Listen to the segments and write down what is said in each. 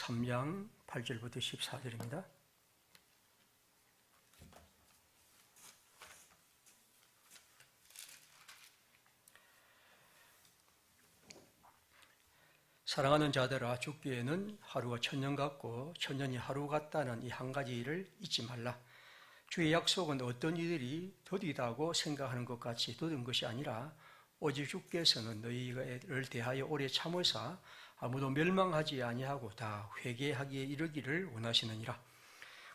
3장 8절부터 14절입니다. 사랑하는 자들아, 죽기에는 하루가 천년 같고 천년이 하루 같다는 이 한 가지를 잊지 말라. 주의 약속은 어떤 이들이 더디다고 생각하는 것 같이 더딘 것이 아니라 오직 주께서는 너희를 대하여 오래 참으사 아무도 멸망하지 아니하고 다 회개하기에 이르기를 원하시느니라.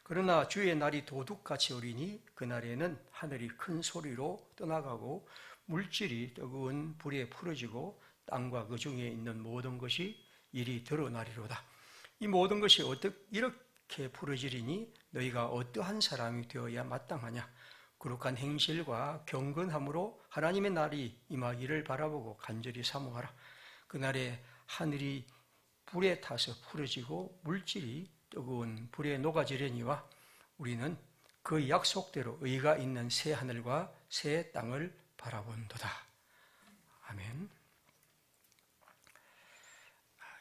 그러나 주의 날이 도둑같이 오리니 그날에는 하늘이 큰 소리로 떠나가고 물질이 뜨거운 불에 풀어지고 땅과 그 중에 있는 모든 것이 이리 드러나리로다. 이 모든 것이 어떻게 이렇게 풀어지리니 너희가 어떠한 사람이 되어야 마땅하냐. 거룩한 행실과 경건함으로 하나님의 날이 임하기를 바라보고 간절히 사모하라. 그날에 하늘이 불에 타서 풀어지고 물질이 뜨거운 불에 녹아지려니와 우리는 그 약속대로 의가 있는 새 하늘과 새 땅을 바라본도다. 아멘.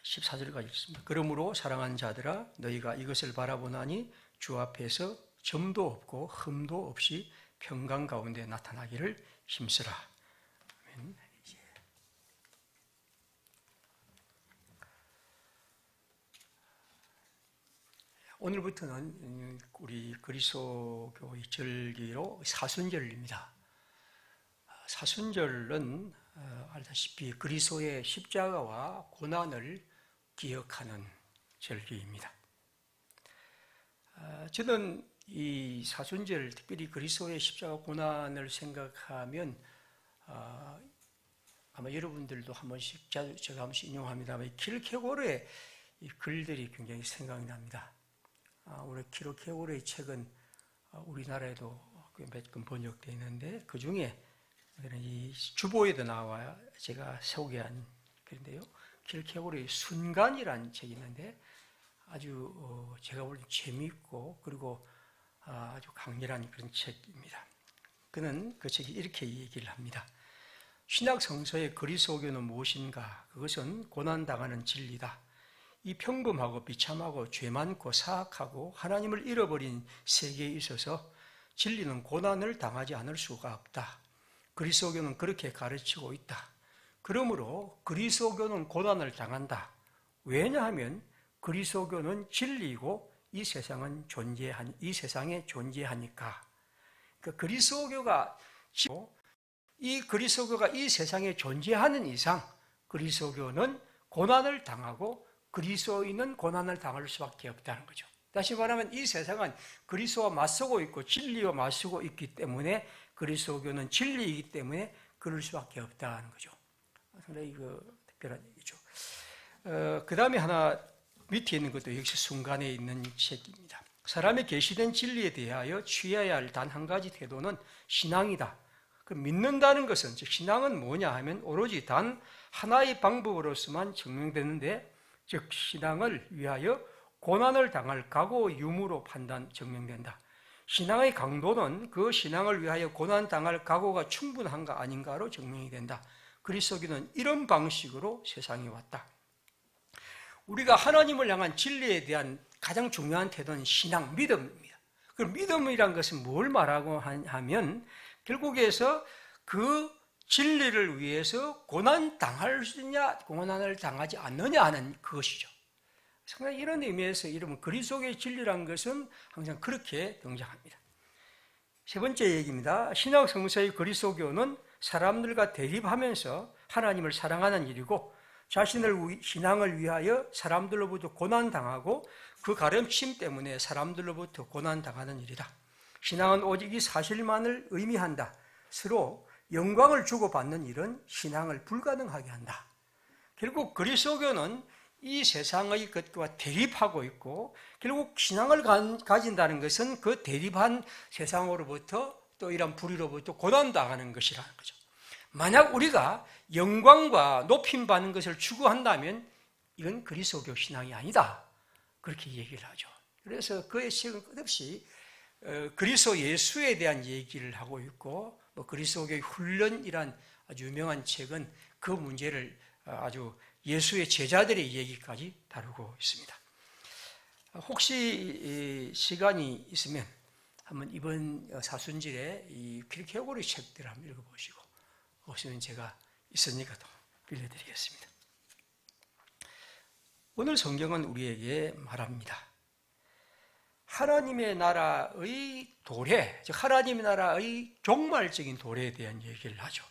14절까지 읽습니다. 그러므로 사랑하는 자들아, 너희가 이것을 바라보나니 주 앞에서 점도 없고 흠도 없이 평강 가운데 나타나기를 힘쓰라. 아멘. 오늘부터는 우리 그리스도교의 절기로 사순절입니다. 사순절은 알다시피 그리스도의 십자가와 고난을 기억하는 절기입니다. 저는 이 사순절, 특별히 그리스도의 십자가 고난을 생각하면 아마 여러분들도 한 번씩, 제가 한 번씩 인용합니다만 킬케고르의 이 글들이 굉장히 생각이 납니다. 우리 킬케고르의 책은 우리나라에도 몇 권 번역되어 있는데 그 중에 이 주보에도 나와 제가 소개한 글인데요. 킬케고르의 순간이라는 책이 있는데 아주 제가 볼 때 재미있고 그리고 아주 강렬한 그런 책입니다. 그는 그 책이 이렇게 얘기를 합니다. 신약 성서의 그리스도교는 무엇인가? 그것은 고난당하는 진리다. 이 평범하고 비참하고 죄 많고 사악하고 하나님을 잃어버린 세계에 있어서 진리는 고난을 당하지 않을 수가 없다. 그리스도교는 그렇게 가르치고 있다. 그러므로 그리스도교는 고난을 당한다. 왜냐하면 그리스도교는 진리이고 이 세상에 존재하니까. 그러니까 그리스도교가 이 세상에 존재하는 이상 그리스도교는 고난을 당하고 그리스도인은 고난을 당할 수밖에 없다는 거죠. 다시 말하면 이 세상은 그리스도와 맞서고 있고 진리와 맞서고 있기 때문에 그리스도교는 진리이기 때문에 그럴 수밖에 없다는 거죠. 상당히 특별한 얘기죠. 그 다음에 하나 밑에 있는 것도 역시 순간에 있는 책입니다. 사람의 계시된 진리에 대하여 취해야 할 단 한 가지 태도는 신앙이다. 믿는다는 것은, 즉 신앙은 뭐냐 하면 오로지 단 하나의 방법으로서만 증명되는데, 즉 신앙을 위하여 고난을 당할 각오 유무로 증명된다. 신앙의 강도는 그 신앙을 위하여 고난 당할 각오가 충분한가 아닌가로 증명이 된다. 그리스도교는 이런 방식으로 세상에 왔다. 우리가 하나님을 향한 진리에 대한 가장 중요한 태도는 신앙, 믿음입니다. 그 믿음이란 것은 뭘 말하고 하면 결국에서 그 진리를 위해서 고난 당할 수 있냐, 고난을 당하지 않느냐 하는 그것이죠. 상당히 이런 의미에서 이러면 그리스도의 진리란 것은 항상 그렇게 등장합니다. 세 번째 얘기입니다. 신약 성서의 그리스도교는 사람들과 대립하면서 하나님을 사랑하는 일이고 자신의 신앙을 위하여 사람들로부터 고난당하고 그 가르침 때문에 사람들로부터 고난당하는 일이다. 신앙은 오직 이 사실만을 의미한다. 서로 영광을 주고받는 일은 신앙을 불가능하게 한다. 결국 그리스도교는 이 세상의 것과 대립하고 있고 결국 신앙을 가진다는 것은 그 대립한 세상으로부터 또 이런 불의로부터 고난당하는 것이라는 거죠. 만약 우리가 영광과 높임받는 것을 추구한다면 이건 그리스도교 신앙이 아니다. 그렇게 얘기를 하죠. 그래서 그의 책은 끝없이 그리스도 예수에 대한 얘기를 하고 있고 그리스도교의 훈련이란 아주 유명한 책은 그 문제를 아주 예수의 제자들의 얘기까지 다루고 있습니다. 혹시 시간이 있으면 한번 이번 사순절에 이 킬케고리 책들 한번 읽어보시고 오시면 제가 있으니까 또 빌려드리겠습니다. 오늘 성경은 우리에게 말합니다. 하나님의 나라의 도래, 즉 하나님의 나라의 종말적인 도래에 대한 얘기를 하죠.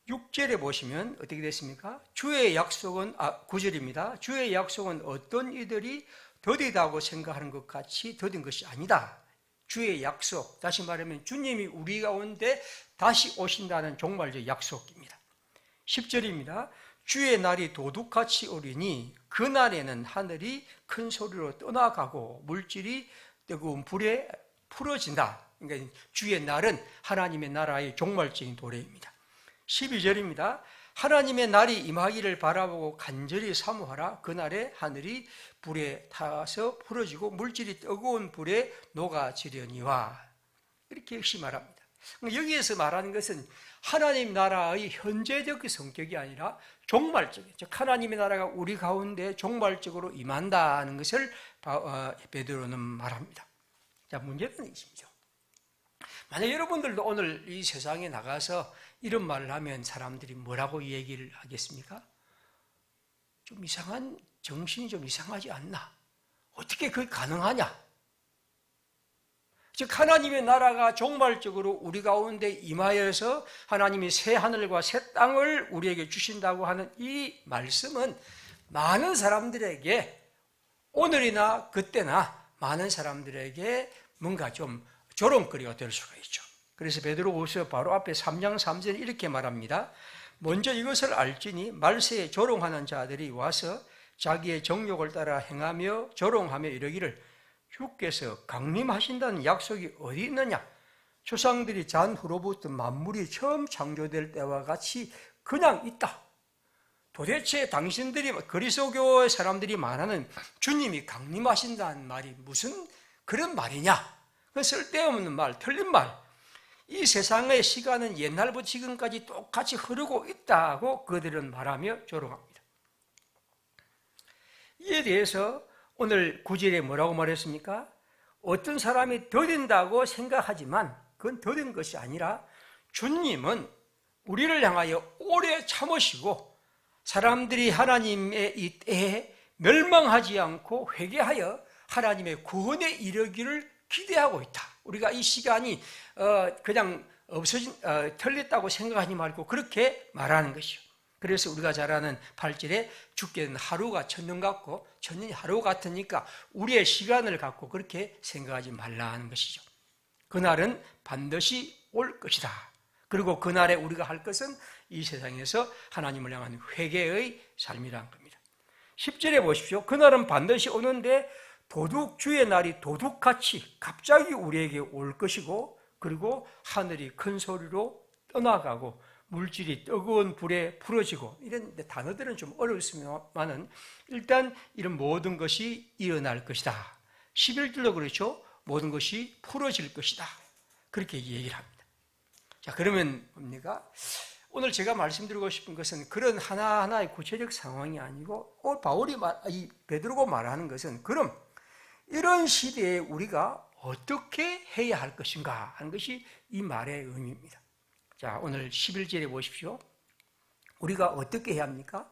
6절에 보시면 어떻게 됐습니까? 주의 약속은 9절입니다. 주의 약속은 어떤 이들이 더디다고 생각하는 것 같이 더딘 것이 아니다. 주의 약속, 다시 말하면 주님이 우리 가운데 다시 오신다는 종말적 약속입니다. 10절입니다. 주의 날이 도둑같이 오리니 그날에는 하늘이 큰 소리로 떠나가고 물질이 뜨거운 불에 풀어진다. 그러니까 주의 날은 하나님의 나라의 종말적인 도래입니다. 12절입니다. 하나님의 날이 임하기를 바라보고 간절히 사모하라. 그날에 하늘이 불에 타서 풀어지고 물질이 뜨거운 불에 녹아지려니와. 이렇게 역시 말합니다. 여기에서 말하는 것은 하나님 나라의 현재적 성격이 아니라 종말적인, 즉 하나님의 나라가 우리 가운데 종말적으로 임한다는 것을 베드로는 말합니다. 자, 문제는 있습니다. 만약 여러분들도 오늘 이 세상에 나가서 이런 말을 하면 사람들이 뭐라고 얘기를 하겠습니까? 좀 이상한, 정신이 좀 이상하지 않나? 어떻게 그게 가능하냐? 즉 하나님의 나라가 종말적으로 우리 가운데 임하여서 하나님이 새 하늘과 새 땅을 우리에게 주신다고 하는 이 말씀은 많은 사람들에게 오늘이나 그때나 많은 사람들에게 뭔가 좀 조롱거리가 될 수가 있죠. 그래서 베드로후서 바로 앞에 3장 3절에 이렇게 말합니다. 먼저 이것을 알지니 말세에 조롱하는 자들이 와서 자기의 정욕을 따라 행하며 조롱하며 이르기를 주께서 강림하신다는 약속이 어디 있느냐? 조상들이 잔 후로부터 만물이 처음 창조될 때와 같이 그냥 있다. 도대체 당신들이 그리스도교의 사람들이 말하는 주님이 강림하신다는 말이 무슨 그런 말이냐? 그건 쓸데없는 말, 틀린 말. 이 세상의 시간은 옛날부터 지금까지 똑같이 흐르고 있다고 그들은 말하며 조롱합니다. 이에 대해서 오늘 9절에 뭐라고 말했습니까? 어떤 사람이 더딘다고 생각하지만 그건 더딘 것이 아니라 주님은 우리를 향하여 오래 참으시고 사람들이 하나님의 이 때에 멸망하지 않고 회개하여 하나님의 구원에 이르기를 기대하고 있다. 우리가 이 시간이 그냥 틀렸다고 생각하지 말고 그렇게 말하는 것이요. 그래서 우리가 잘 아는 8절에 죽게는 하루가 천년 같고 천년이 하루 같으니까 우리의 시간을 갖고 그렇게 생각하지 말라 하는 것이죠. 그날은 반드시 올 것이다. 그리고 그날에 우리가 할 것은 이 세상에서 하나님을 향한 회개의 삶이라는 겁니다. 10절에 보십시오. 그날은 반드시 오는데 도둑주의 날이 도둑같이 갑자기 우리에게 올 것이고 그리고 하늘이 큰 소리로 떠나가고 물질이 뜨거운 불에 풀어지고 이런 단어들은 좀 어렵습니다만 일단 이런 모든 것이 일어날 것이다. 11절도 그렇죠. 모든 것이 풀어질 것이다. 그렇게 얘기를 합니다. 자, 그러면 뭡니까? 오늘 제가 말씀드리고 싶은 것은 그런 하나하나의 구체적 상황이 아니고 이 베드로가 말하는 것은 그럼 이런 시대에 우리가 어떻게 해야 할 것인가 하는 것이 이 말의 의미입니다. 자, 오늘 11절에 보십시오. 우리가 어떻게 해야 합니까?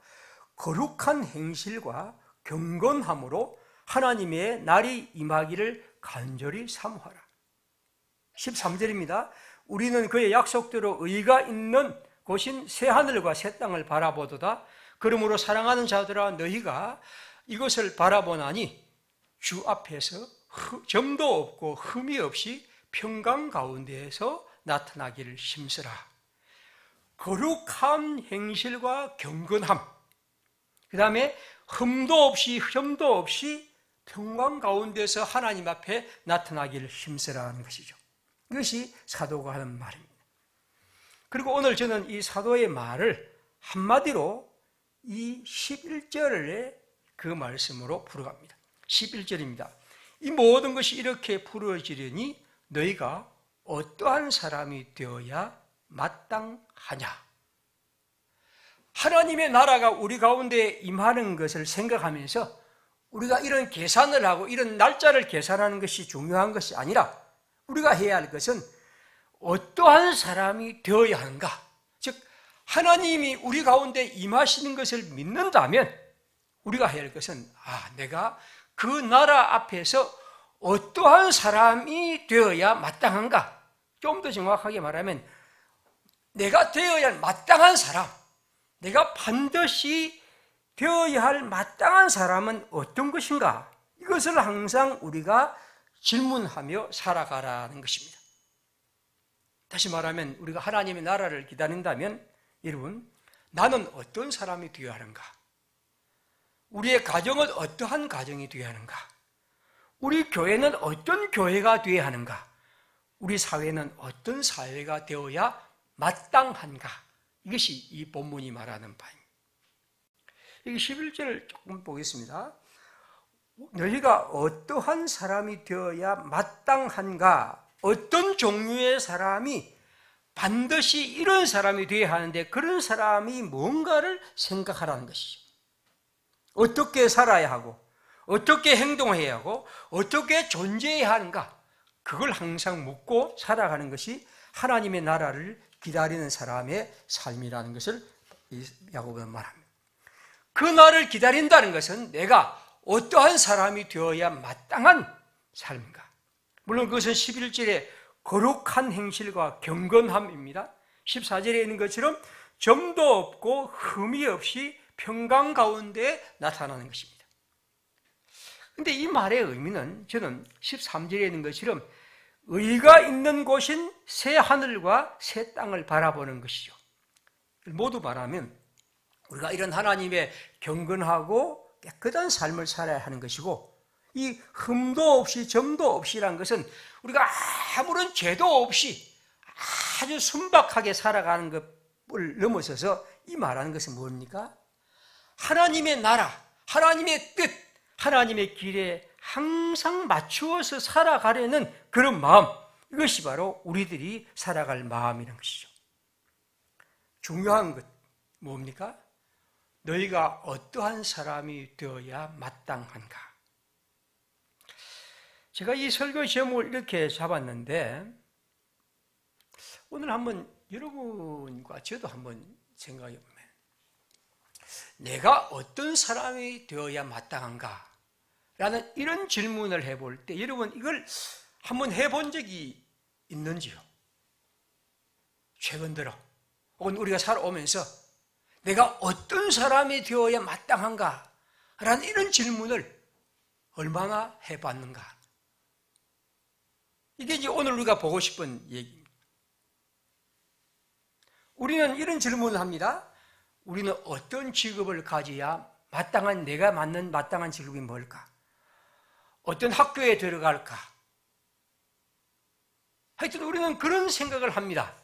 거룩한 행실과 경건함으로 하나님의 날이 임하기를 간절히 사모하라. 13절입니다. 우리는 그의 약속대로 의가 있는 곳인 새 하늘과 새 땅을 바라보도다. 그러므로 사랑하는 자들아 너희가 이것을 바라보나니 주 앞에서 점도 없고 흠이 없이 평강 가운데에서 나타나기를 힘쓰라. 거룩한 행실과 경건함, 그 다음에 흠도 없이 점도 없이 평강 가운데서 하나님 앞에 나타나기를 힘쓰라는 것이죠. 이것이 사도가 하는 말입니다. 그리고 오늘 저는 이 사도의 말을 한마디로 이 11절의 그 말씀으로 풀어갑니다. 11절입니다. 이 모든 것이 이렇게 풀어지려니 너희가 어떠한 사람이 되어야 마땅하냐? 하나님의 나라가 우리 가운데 임하는 것을 생각하면서 우리가 이런 계산을 하고 이런 날짜를 계산하는 것이 중요한 것이 아니라 우리가 해야 할 것은 어떠한 사람이 되어야 하는가? 즉 하나님이 우리 가운데 임하시는 것을 믿는다면 우리가 해야 할 것은 내가 그 나라 앞에서 어떠한 사람이 되어야 마땅한가? 좀 더 정확하게 말하면 내가 되어야 할 마땅한 사람, 내가 반드시 되어야 할 마땅한 사람은 어떤 것인가? 이것을 항상 우리가 질문하며 살아가라는 것입니다. 다시 말하면 우리가 하나님의 나라를 기다린다면 여러분, 나는 어떤 사람이 되어야 하는가? 우리의 가정은 어떠한 가정이 되어야 하는가? 우리 교회는 어떤 교회가 되어야 하는가? 우리 사회는 어떤 사회가 되어야 마땅한가? 이것이 이 본문이 말하는 바입니다. 여기 11절을 조금 보겠습니다. 너희가 어떠한 사람이 되어야 마땅한가? 어떤 종류의 사람이 반드시 이런 사람이 되어야 하는데 그런 사람이 뭔가를 생각하라는 것이죠. 어떻게 살아야 하고 어떻게 행동해야 하고 어떻게 존재해야 하는가? 그걸 항상 묻고 살아가는 것이 하나님의 나라를 기다리는 사람의 삶이라는 것을 야고보는 말합니다. 그 날을 기다린다는 것은 내가 어떠한 사람이 되어야 마땅한 삶인가? 물론 그것은 11절에 거룩한 행실과 경건함입니다. 14절에 있는 것처럼 점도 없고 흠이 없이 평강 가운데 나타나는 것입니다. 그런데 이 말의 의미는 저는 13절에 있는 것처럼 의가 있는 곳인 새 하늘과 새 땅을 바라보는 것이죠. 모두 말하면 우리가 이런 하나님의 경건하고 깨끗한 삶을 살아야 하는 것이고 이 흠도 없이 점도 없이라는 것은 우리가 아무런 죄도 없이 아주 순박하게 살아가는 것을 넘어서서 이 말하는 것은 뭡니까? 하나님의 나라, 하나님의 뜻, 하나님의 길에 항상 맞추어서 살아가려는 그런 마음, 이것이 바로 우리들이 살아갈 마음이라는 것이죠. 중요한 것 뭡니까? 너희가 어떠한 사람이 되어야 마땅한가? 제가 이 설교 제목을 이렇게 잡았는데 오늘 한번 여러분과 저도 한번 생각해 보면 내가 어떤 사람이 되어야 마땅한가? 라는 이런 질문을 해볼 때 여러분 이걸 한번 해본 적이 있는지요? 최근 들어 혹은 우리가 살아오면서 내가 어떤 사람이 되어야 마땅한가? 라는 이런 질문을 얼마나 해봤는가? 이게 이제 오늘 우리가 보고 싶은 얘기입니다. 우리는 이런 질문을 합니다. 우리는 어떤 직업을 가져야 마땅한 내가 맞는 마땅한 직업이 뭘까? 어떤 학교에 들어갈까? 하여튼 우리는 그런 생각을 합니다.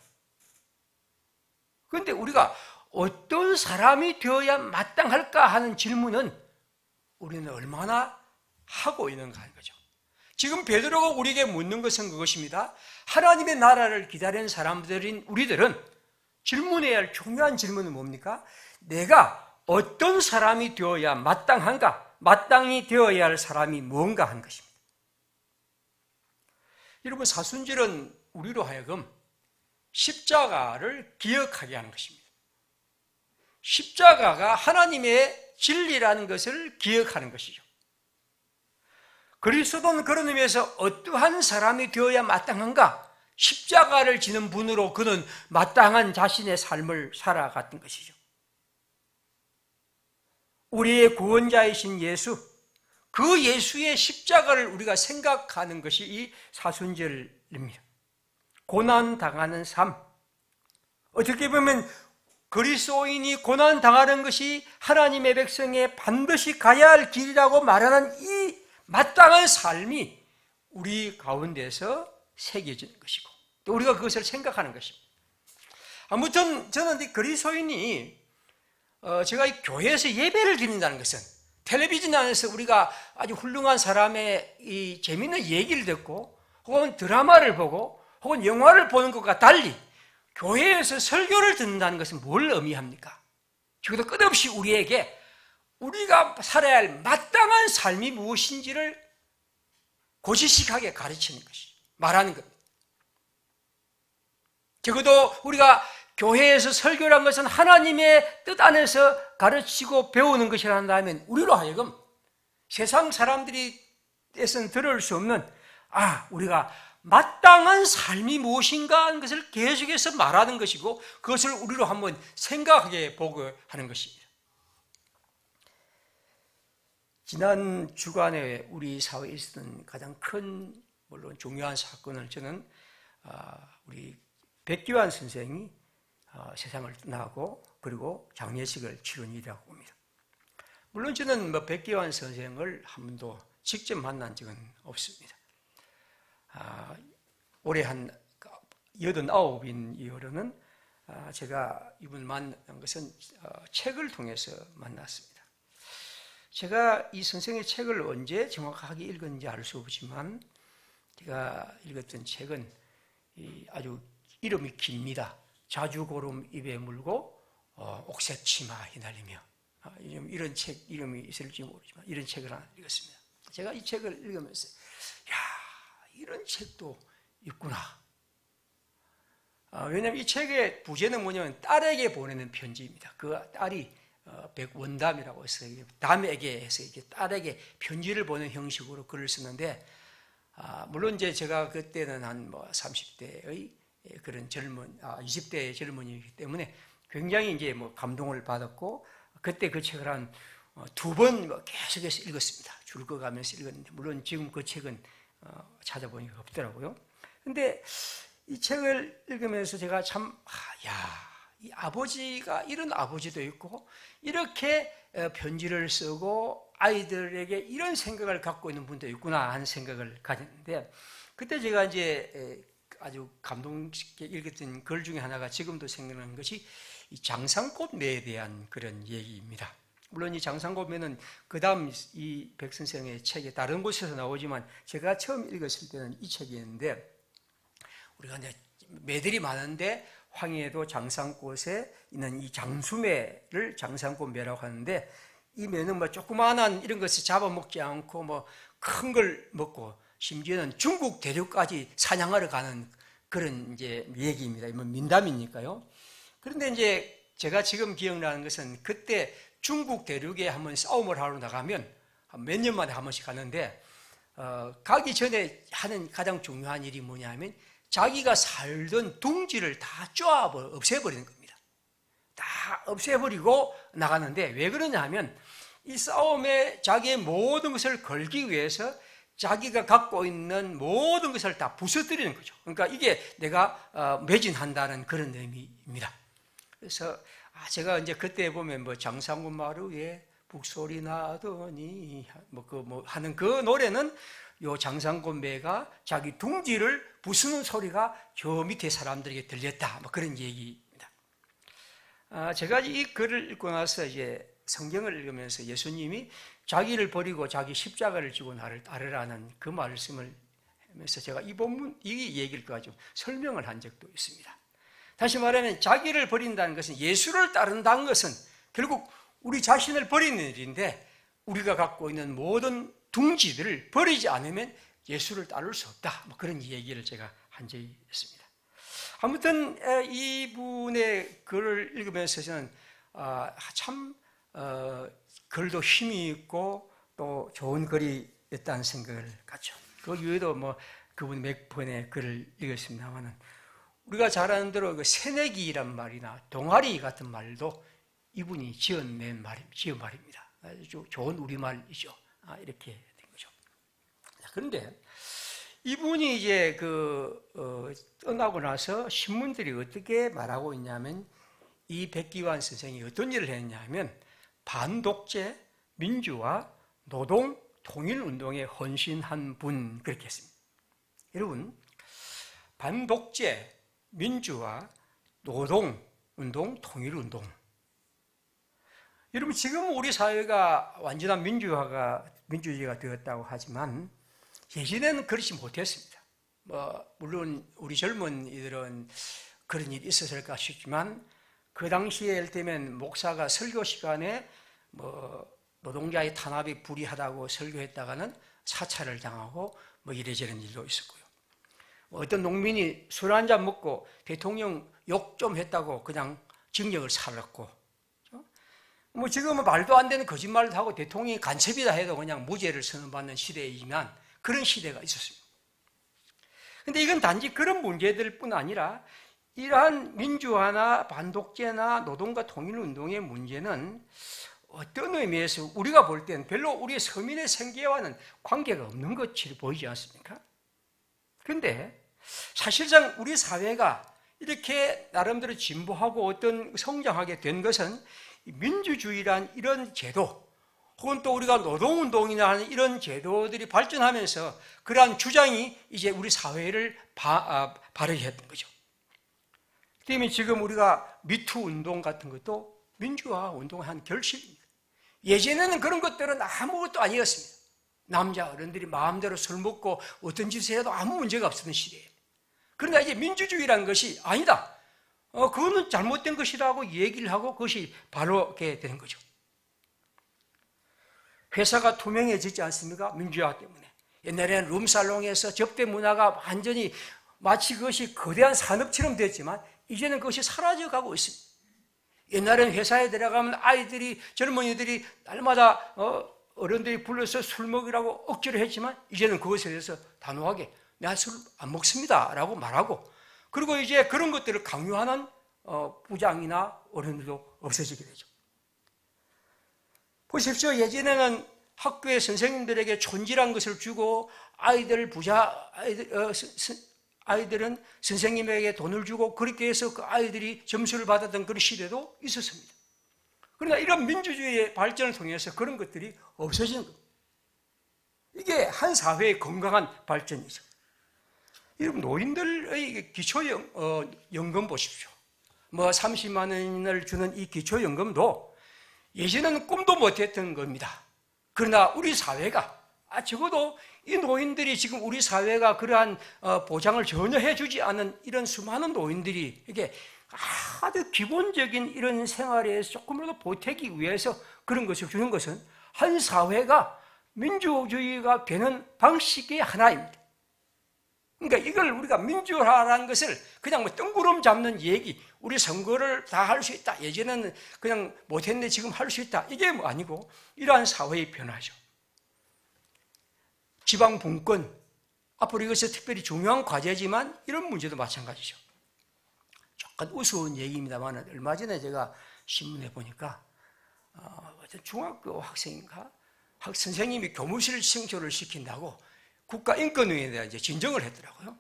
그런데 우리가 어떤 사람이 되어야 마땅할까 하는 질문은 우리는 얼마나 하고 있는가 하는 거죠. 지금 베드로가 우리에게 묻는 것은 그것입니다. 하나님의 나라를 기다리는 사람들인 우리들은 질문해야 할 중요한 질문은 뭡니까? 내가 어떤 사람이 되어야 마땅한가? 마땅히 되어야 할 사람이 뭔가 하는 것입니다. 여러분 사순절은 우리로 하여금 십자가를 기억하게 하는 것입니다. 십자가가 하나님의 진리라는 것을 기억하는 것이죠. 그리스도는 그런 의미에서 어떠한 사람이 되어야 마땅한가? 십자가를 지는 분으로 그는 마땅한 자신의 삶을 살아갔던 것이죠. 우리의 구원자이신 예수, 그 예수의 십자가를 우리가 생각하는 것이 이 사순절입니다. 고난당하는 삶, 어떻게 보면 그리스도인이 고난당하는 것이 하나님의 백성에 반드시 가야 할 길이라고 말하는 이 마땅한 삶이 우리 가운데서 새겨지는 것이고 또 우리가 그것을 생각하는 것입니다. 아무튼 저는 그리스도인이 제가 이 교회에서 예배를 드린다는 것은 텔레비전 안에서 우리가 아주 훌륭한 사람의 이 재미있는 얘기를 듣고 혹은 드라마를 보고 혹은 영화를 보는 것과 달리 교회에서 설교를 듣는다는 것은 뭘 의미합니까? 적어도 끝없이 우리에게 우리가 살아야 할 마땅한 삶이 무엇인지를 고지식하게 가르치는 것이, 말하는 겁니다. 적어도 우리가 교회에서 설교란 것은 하나님의 뜻 안에서 가르치고 배우는 것이라 한다면 우리로 하여금 세상 사람들이에서는 들을 수 없는 우리가 마땅한 삶이 무엇인가 하는 것을 계속해서 말하는 것이고 그것을 우리로 한번 생각하게 보고 하는 것입니다. 지난 주간에 우리 사회에 있었던 가장 큰 물론 중요한 사건을 저는 우리 백기환 선생이 세상을 떠나고 그리고 장례식을 치른 일이라고 봅니다. 물론 저는 백기환 선생을 한 번도 직접 만난 적은 없습니다. 올해 한 89인 이후로는 제가 이분을 만난 것은 책을 통해서 만났습니다. 제가 이 선생의 책을 언제 정확하게 읽었는지 알 수 없지만 제가 읽었던 책은 아주 이름이 깁니다. 자주고름 입에 물고 옥색 치마 휘날리며, 이런 책 이름이 있을지 모르지만 이런 책을 하나 읽었습니다. 제가 이 책을 읽으면서 이런 책도 있구나. 왜냐하면 이 책의 부제는 뭐냐면 딸에게 보내는 편지입니다. 그 딸이 백원담이라고 해서 담에게 해서 이렇게 딸에게 편지를 보내는 형식으로 글을 쓰는데, 물론 이제 제가 그때는 한 30대의 그런 20대의 젊은이기 때문에 굉장히 이제 감동을 받았고, 그때 그 책을 한 2번 계속해서 읽었습니다. 줄 꺼가면서 읽었는데, 물론 지금 그 책은 찾아보니까 없더라고요. 근데 이 책을 읽으면서 제가 참, 이 아버지가 이런 아버지도 있고, 이렇게 편지를 쓰고 아이들에게 이런 생각을 갖고 있는 분도 있구나 하는 생각을 가졌는데, 그때 제가 이제 아주 감동 깊게 읽었던 글 중에 하나가 지금도 생각나는 것이 이 장상꽃매에 대한 그런 얘기입니다. 물론 이 장상꽃매는 그 다음 이 백 선생의 책에 다른 곳에서 나오지만 제가 처음 읽었을 때는 이 책이었는데, 우리가 이제 매들이 많은데 황해도 장상꽃에 있는 이 장수매를 장상꽃매라고 하는데, 이 매는 조그마한 이런 것을 잡아먹지 않고 큰 걸 먹고 심지어는 중국 대륙까지 사냥하러 가는 그런 이제 얘기입니다. 민담이니까요. 그런데 이제 제가 지금 기억나는 것은 그때 중국 대륙에 한번 싸움을 하러 나가면 몇 년 만에 한 번씩 가는데, 가기 전에 하는 가장 중요한 일이 뭐냐면 자기가 살던 둥지를 다 없애버리는 겁니다. 다 없애버리고 나가는데, 왜 그러냐 하면 이 싸움에 자기의 모든 것을 걸기 위해서 자기가 갖고 있는 모든 것을 다 부숴뜨리는 거죠. 그러니까 이게 내가 매진한다는 그런 의미입니다. 그래서 제가 이제 그때 보면 장상군 마루에 북소리 나더니 하는 그 노래는 요 장상군 매가 자기 둥지를 부수는 소리가 저 밑에 사람들에게 들렸다, 그런 얘기입니다. 제가 이 글을 읽고 나서 이제 성경을 읽으면서 예수님이 자기를 버리고 자기 십자가를 지고 나를 따르라는 그 말씀을 하면서 제가 이 얘기를 가지고 설명을 한 적도 있습니다. 다시 말하면 자기를 버린다는 것은, 예수를 따른다는 것은 결국 우리 자신을 버리는 일인데, 우리가 갖고 있는 모든 둥지들을 버리지 않으면 예수를 따를 수 없다, 그런 얘기를 제가 한 적이 있습니다. 아무튼 이분의 글을 읽으면서 저는 참 글도 힘이 있고 또 좋은 글이었다는 생각을 갖죠. 그 이외에도 그분 몇 번의 글을 읽었습니다만은, 우리가 잘 아는 대로 그 새내기란 말이나 동아리 같은 말도 이분이 지은 말입니다. 아주 좋은 우리말이죠. 이렇게 된 거죠. 그런데 이분이 이제 떠나고 나서 신문들이 어떻게 말하고 있냐면, 이 백기환 선생이 어떤 일을 했냐면 반독재, 민주화, 노동, 통일운동에 헌신한 분, 그렇게 했습니다. 여러분, 반독재, 민주화, 노동운동, 통일운동. 여러분, 지금 우리 사회가 완전한 민주주의가 되었다고 하지만 예전에는 그렇지 못했습니다. 물론 우리 젊은이들은 그런 일이 있었을까 싶지만, 그 당시에 예를 들면 목사가 설교 시간에 노동자의 탄압이 불이하다고 설교했다가는 사찰을 당하고 뭐 이래저런 일도 있었고요. 어떤 농민이 술 한잔 먹고 대통령 욕 좀 했다고 그냥 징역을 살았고, 뭐 지금은 말도 안 되는 거짓말도 하고 대통령이 간첩이다 해도 그냥 무죄를 선언받는 시대이지만 그런 시대가 있었습니다. 그런데 이건 단지 그런 문제들뿐 아니라 이러한 민주화나 반독재나 노동과 통일운동의 문제는 어떤 의미에서 우리가 볼 때는 별로 우리 서민의 생계와는 관계가 없는 것처럼 보이지 않습니까? 그런데 사실상 우리 사회가 이렇게 나름대로 진보하고 어떤 성장하게 된 것은 민주주의란 이런 제도, 혹은 또 우리가 노동운동이나 하는 이런 제도들이 발전하면서 그러한 주장이 이제 우리 사회를 바르게 했던 거죠. 때문에 지금 우리가 미투 운동 같은 것도 민주화 운동의 한 결실입니다. 예전에는 그런 것들은 아무것도 아니었습니다. 남자 어른들이 마음대로 술 먹고 어떤 짓을 해도 아무 문제가 없었던 시대에. 그러나 이제 민주주의라는 것이 아니다, 그거는 잘못된 것이라고 얘기를 하고 그것이 바로게 되는 거죠. 회사가 투명해지지 않습니까? 민주화 때문에. 옛날에는 룸살롱에서 접대 문화가 완전히 마치 그것이 거대한 산업처럼 됐지만 이제는 그것이 사라져가고 있습니다. 옛날에는 회사에 들어가면 아이들이, 젊은이들이 날마다 어른들이 불러서 술 먹으라고 억지로 했지만 이제는 그것에 대해서 단호하게 내가 술 안 먹습니다 라고 말하고, 그리고 이제 그런 것들을 강요하는 부장이나 어른들도 없어지게 되죠. 보십시오. 예전에는 학교의 선생님들에게 촌지란 것을 주고 아이들은 선생님에게 돈을 주고 그렇게 해서 그 아이들이 점수를 받았던 그런 시대도 있었습니다. 그러나 이런 민주주의의 발전을 통해서 그런 것들이 없어지는 겁니다. 이게 한 사회의 건강한 발전이죠. 여러분, 노인들의 기초연금 보십시오. 뭐 30만 원을 주는 이 기초연금도 예전에는 꿈도 못했던 겁니다. 그러나 우리 사회가 적어도 이 노인들이 지금 우리 사회가 그러한 보장을 전혀 해주지 않은 이런 수많은 노인들이 이게 아주 기본적인 이런 생활에 조금이라도 보태기 위해서 그런 것을 주는 것은 한 사회가 민주주의가 되는 방식의 하나입니다. 그러니까 이걸 우리가 민주화라는 것을 그냥 뭐 뜬구름 잡는 얘기, 우리 선거를 다 할 수 있다, 예전에는 그냥 못했는데 지금 할 수 있다, 이게 뭐 아니고 이러한 사회의 변화죠. 지방 분권, 앞으로 이것이 특별히 중요한 과제지만 이런 문제도 마찬가지죠. 조금 우스운 얘기입니다만 얼마 전에 제가 신문에 보니까 중학교 학생인가 선생님이 교무실 청소를 시킨다고 국가인권위원회에 이제 진정을 했더라고요.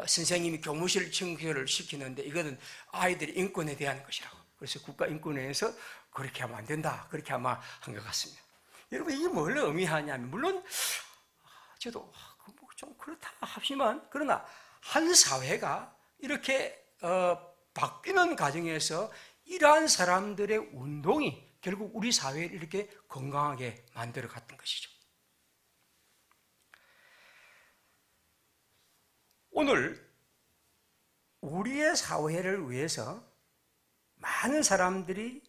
선생님이 교무실 청소를 시키는데 이거는 아이들의 인권에 대한 것이라고. 그래서 국가인권위에서 그렇게 하면 안 된다, 그렇게 아마 한 것 같습니다. 여러분, 이게 뭘 의미하냐면, 물론 저도 좀 그렇다 하지만, 그러나 한 사회가 이렇게 바뀌는 과정에서 이러한 사람들의 운동이 결국 우리 사회를 이렇게 건강하게 만들어 갔던 것이죠. 오늘 우리의 사회를 위해서 많은 사람들이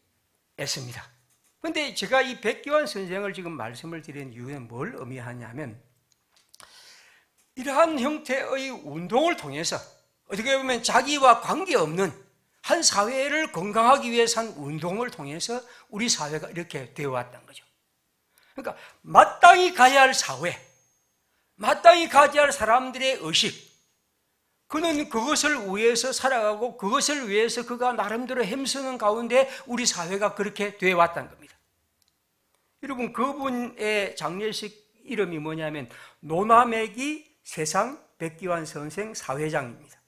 애씁니다. 그런데 제가 이 백기환 선생을 지금 말씀을 드린 이유는 뭘 의미하냐면, 이러한 형태의 운동을 통해서 어떻게 보면 자기와 관계없는 한 사회를 건강하기 위해서 한 운동을 통해서 우리 사회가 이렇게 되어왔던 거죠. 그러니까 마땅히 가야 할 사회, 마땅히 가져야 할 사람들의 의식, 그는 그것을 위해서 살아가고 그것을 위해서 그가 나름대로 힘쓰는 가운데 우리 사회가 그렇게 되어왔다는 겁니다. 여러분, 그분의 장례식 이름이 뭐냐면 노나매기 세상 백기환 선생 사회장입니다.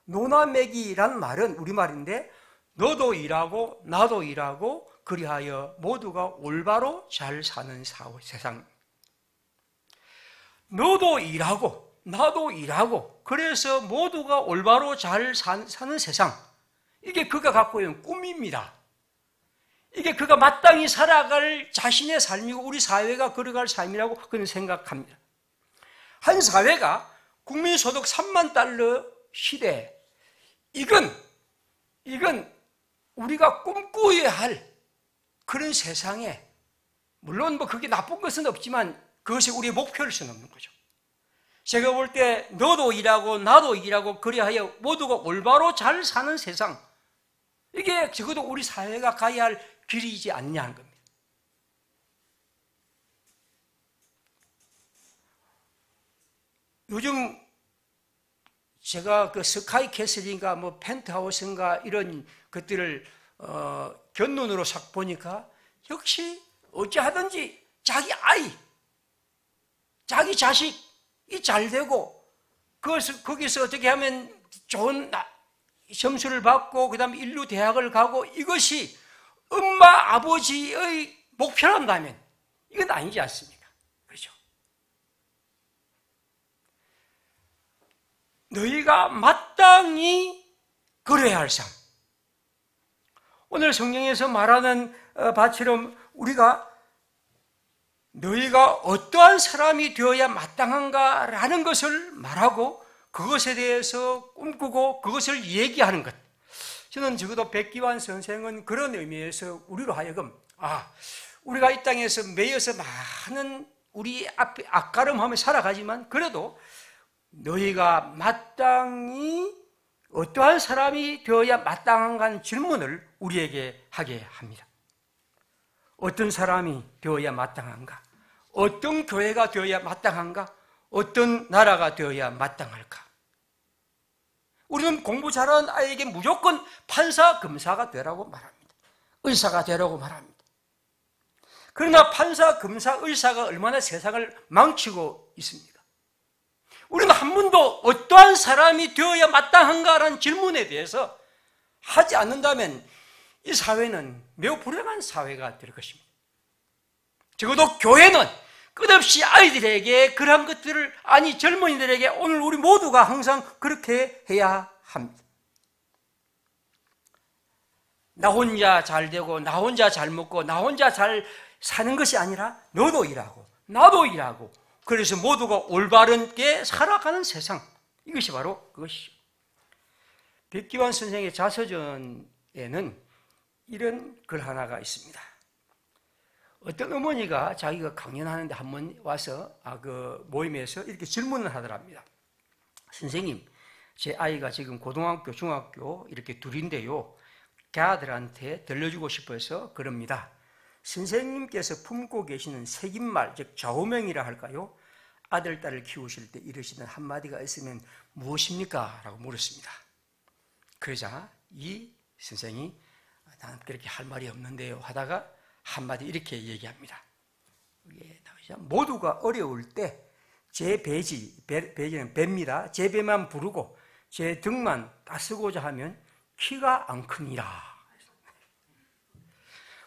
노나매기란 말은 우리말인데 너도 일하고 나도 일하고 그리하여 모두가 올바로 잘 사는 세상. 너도 일하고 나도 일하고 그래서 모두가 올바로 잘 사는 세상, 이게 그가 갖고 있는 꿈입니다. 이게 그가 마땅히 살아갈 자신의 삶이고 우리 사회가 걸어갈 삶이라고 그는 생각합니다. 한 사회가 국민소득 3만 달러 시대, 이건 우리가 꿈꾸어야 할 그런 세상에 물론 그게 나쁜 것은 없지만 그것이 우리의 목표일 수는 없는 거죠. 제가 볼 때 너도 일하고 나도 일하고 그리하여 모두가 올바로 잘 사는 세상, 이게 적어도 우리 사회가 가야 할 길이지 않냐 하는 겁니다. 요즘 제가 그 스카이캐슬인가 펜트하우스인가 이런 것들을 견눈으로 싹 보니까 역시 어찌하든지 자기 아이, 자기 자식이 잘 되고 거기서 어떻게 하면 좋은 점수를 받고 그 다음에 인류 대학을 가고 이것이 엄마 아버지의 목표란다면 이건 아니지 않습니까? 그렇죠? 너희가 마땅히 그래야 할 삶. 오늘 성경에서 말하는 바처럼 우리가 너희가 어떠한 사람이 되어야 마땅한가라는 것을 말하고 그것에 대해서 꿈꾸고 그것을 얘기하는 것. 저는 적어도 백기환 선생은 그런 의미에서 우리로 하여금 우리가 이 땅에서 매여서 많은 우리 앞에 앞가름하며 살아가지만 그래도 너희가 마땅히 어떠한 사람이 되어야 마땅한가 하는 질문을 우리에게 하게 합니다. 어떤 사람이 되어야 마땅한가? 어떤 교회가 되어야 마땅한가? 어떤 나라가 되어야 마땅할까? 우리는 공부 잘하는 아이에게 무조건 판사, 검사가 되라고 말합니다. 의사가 되라고 말합니다. 그러나 판사, 검사, 의사가 얼마나 세상을 망치고 있습니까? 우리는 한 번도 어떠한 사람이 되어야 마땅한가라는 질문에 대해서 하지 않는다면 이 사회는 매우 불행한 사회가 될 것입니다. 적어도 교회는 끝없이 아이들에게 그러한 것들을, 젊은이들에게 오늘 우리 모두가 항상 그렇게 해야 합니다. 나 혼자 잘 되고 나 혼자 잘 먹고 나 혼자 잘 사는 것이 아니라 너도 일하고 나도 일하고 그래서 모두가 올바르게 살아가는 세상, 이것이 바로 그것이죠. 백기환 선생의 자서전에는 이런 글 하나가 있습니다. 어떤 어머니가 자기가 강연하는데 한번 와서 그 모임에서 이렇게 질문을 하더랍니다. 선생님, 제 아이가 지금 고등학교, 중학교 이렇게 둘인데요. 걔들한테 들려주고 싶어서 그럽니다. 선생님께서 품고 계시는 새김말, 즉 좌우명이라 할까요? 아들, 딸을 키우실 때 이러시는 한마디가 있으면 무엇입니까? 라고 물었습니다. 그러자 이 선생이 나는 그렇게 할 말이 없는데요 하다가 한마디 이렇게 얘기합니다. 모두가 어려울 때 제 배지는 배입니다. 제 배만 부르고 제 등만 따쓰고자 하면 키가 안 크니라.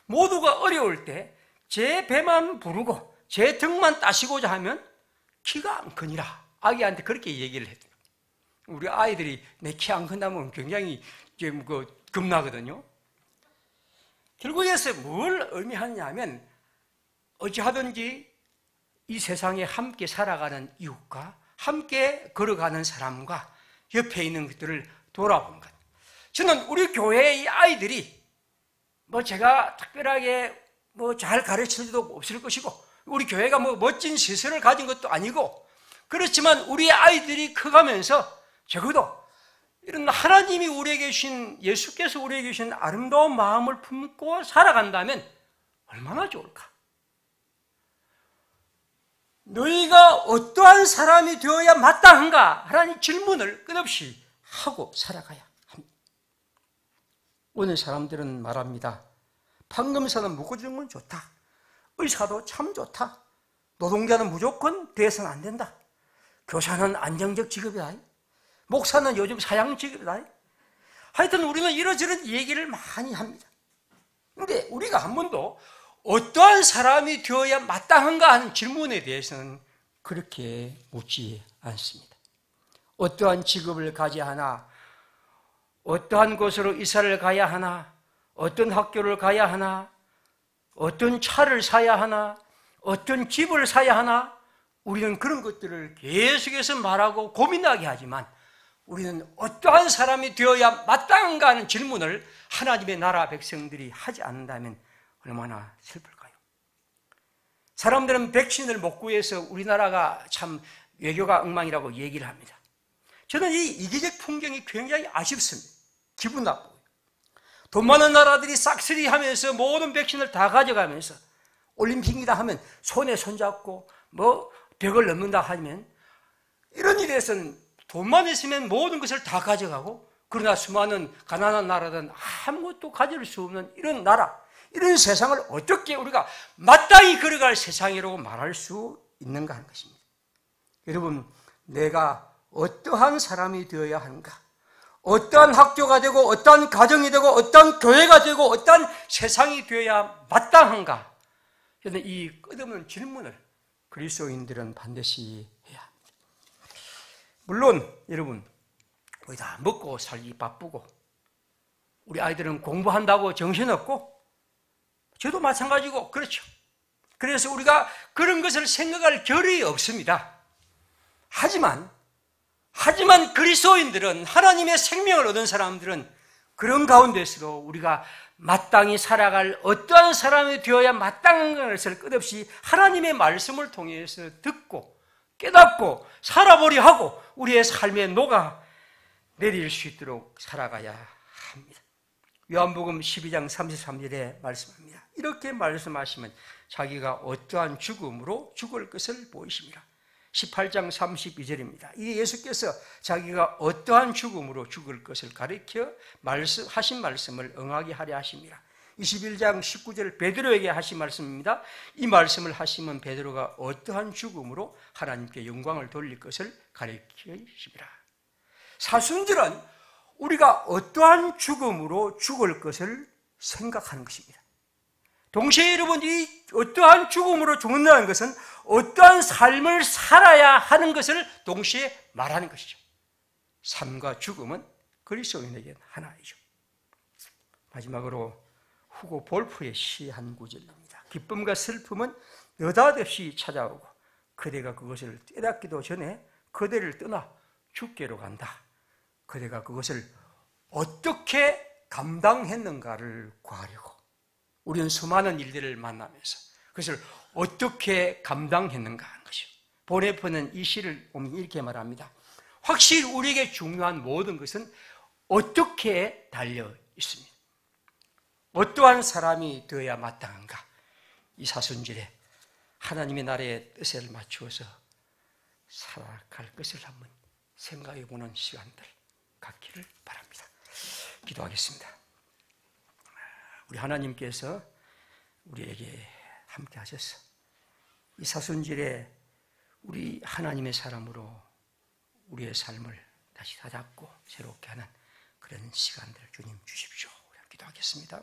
모두가 어려울 때 제 배만 부르고 제 등만 따시고자 하면 키가 안 크니라. 아기한테 그렇게 얘기를 했대요. 우리 아이들이 내 키 안 큰다면 굉장히 겁나거든요. 결국에서 뭘 의미하느냐면 어찌하든지 이 세상에 함께 살아가는 이웃과 함께 걸어가는 사람과 옆에 있는 것들을 돌아본 것. 저는 우리 교회의 아이들이 제가 특별하게 잘 가르칠 수도 없을 것이고 우리 교회가 멋진 시설을 가진 것도 아니고 그렇지만 우리 아이들이 커가면서 적어도 이런 하나님이 우리에게 주신, 예수께서 우리에게 주신 아름다운 마음을 품고 살아간다면 얼마나 좋을까? 너희가 어떠한 사람이 되어야 마땅한가? 하는 질문을 끝없이 하고 살아가야 합니다. 오늘 사람들은 말합니다. 판검사는 묶어주는 건 좋다. 의사도 참 좋다. 노동자는 무조건 돼서는 안 된다. 교사는 안정적 직업이다. 목사는 요즘 사양 직업이다. 하여튼 우리는 이러저런 얘기를 많이 합니다. 그런데 우리가 한 번도 어떠한 사람이 되어야 마땅한가 하는 질문에 대해서는 그렇게 묻지 않습니다. 어떠한 직업을 가져야 하나, 어떠한 곳으로 이사를 가야 하나, 어떤 학교를 가야 하나, 어떤 차를 사야 하나, 어떤 집을 사야 하나, 우리는 그런 것들을 계속해서 말하고 고민하게 하지만 우리는 어떠한 사람이 되어야 마땅한가 하는 질문을 하나님의 나라 백성들이 하지 않는다면 얼마나 슬플까요? 사람들은 백신을 못 구해서 우리나라가 참 외교가 엉망이라고 얘기를 합니다. 저는 이 이기적 풍경이 굉장히 아쉽습니다. 기분 나쁘고요. 돈 많은 나라들이 싹쓸이 하면서 모든 백신을 다 가져가면서 올림픽이다 하면 손에 손잡고 뭐 벽을 넘는다 하면 이런 일에서는 돈만 있으면 모든 것을 다 가져가고, 그러나 수많은 가난한 나라들은 아무것도 가질 수 없는 이런 나라, 이런 세상을 어떻게 우리가 마땅히 걸어갈 세상이라고 말할 수 있는가 하는 것입니다. 여러분, 내가 어떠한 사람이 되어야 하는가? 어떠한 학교가 되고 어떠한 가정이 되고 어떠한 교회가 되고 어떠한 세상이 되어야 마땅한가? 저는 이 끝없는 질문을 그리스도인들은 반드시 해야 합니다. 물론 여러분, 우리 다 먹고 살기 바쁘고 우리 아이들은 공부한다고 정신없고 저도 마찬가지고 그렇죠. 그래서 우리가 그런 것을 생각할 겨를이 없습니다. 하지만 그리스도인들은, 하나님의 생명을 얻은 사람들은 그런 가운데서도 우리가 마땅히 살아갈 어떠한 사람이 되어야 마땅한 것을 끝없이 하나님의 말씀을 통해서 듣고 깨닫고 살아보려 하고 우리의 삶에 녹아 내릴 수 있도록 살아가야 합니다. 요한복음 12장 33절에 말씀합니다. 이렇게 말씀하시면 자기가 어떠한 죽음으로 죽을 것을 보이십니다. 18장 32절입니다. 이 예수께서 자기가 어떠한 죽음으로 죽을 것을 가리켜 하신 말씀을 응하게 하려 하십니다. 21장 19절 베드로에게 하신 말씀입니다. 이 말씀을 하시면 베드로가 어떠한 죽음으로 하나님께 영광을 돌릴 것을 가리키십니다. 사순절은 우리가 어떠한 죽음으로 죽을 것을 생각하는 것입니다. 동시에 여러분, 이 어떠한 죽음으로 죽는다는 것은 어떠한 삶을 살아야 하는 것을 동시에 말하는 것이죠. 삶과 죽음은 그리스도인에게 하나이죠. 마지막으로 후고 볼프의 시 한 구절입니다. 기쁨과 슬픔은 느닷없이 찾아오고 그대가 그것을 깨닫기도 전에 그대를 떠나 죽게로 간다. 그대가 그것을 어떻게 감당했는가를 구하려고 우리는 수많은 일들을 만나면서 그것을 어떻게 감당했는가 하는 것이요. 보네포는 이 시를 보면 이렇게 말합니다. 확실히 우리에게 중요한 모든 것은 어떻게 달려 있습니다. 어떠한 사람이 되어야 마땅한가? 이 사순절에 하나님의 나라의 뜻을 맞추어서 살아갈 것을 한번 생각해 보는 시간들 갖기를 바랍니다. 기도하겠습니다. 우리 하나님께서 우리에게 함께 하셔서 이 사순절에 우리 하나님의 사람으로 우리의 삶을 다시 다잡고 새롭게 하는 그런 시간들 주님 주십시오. 기도하겠습니다.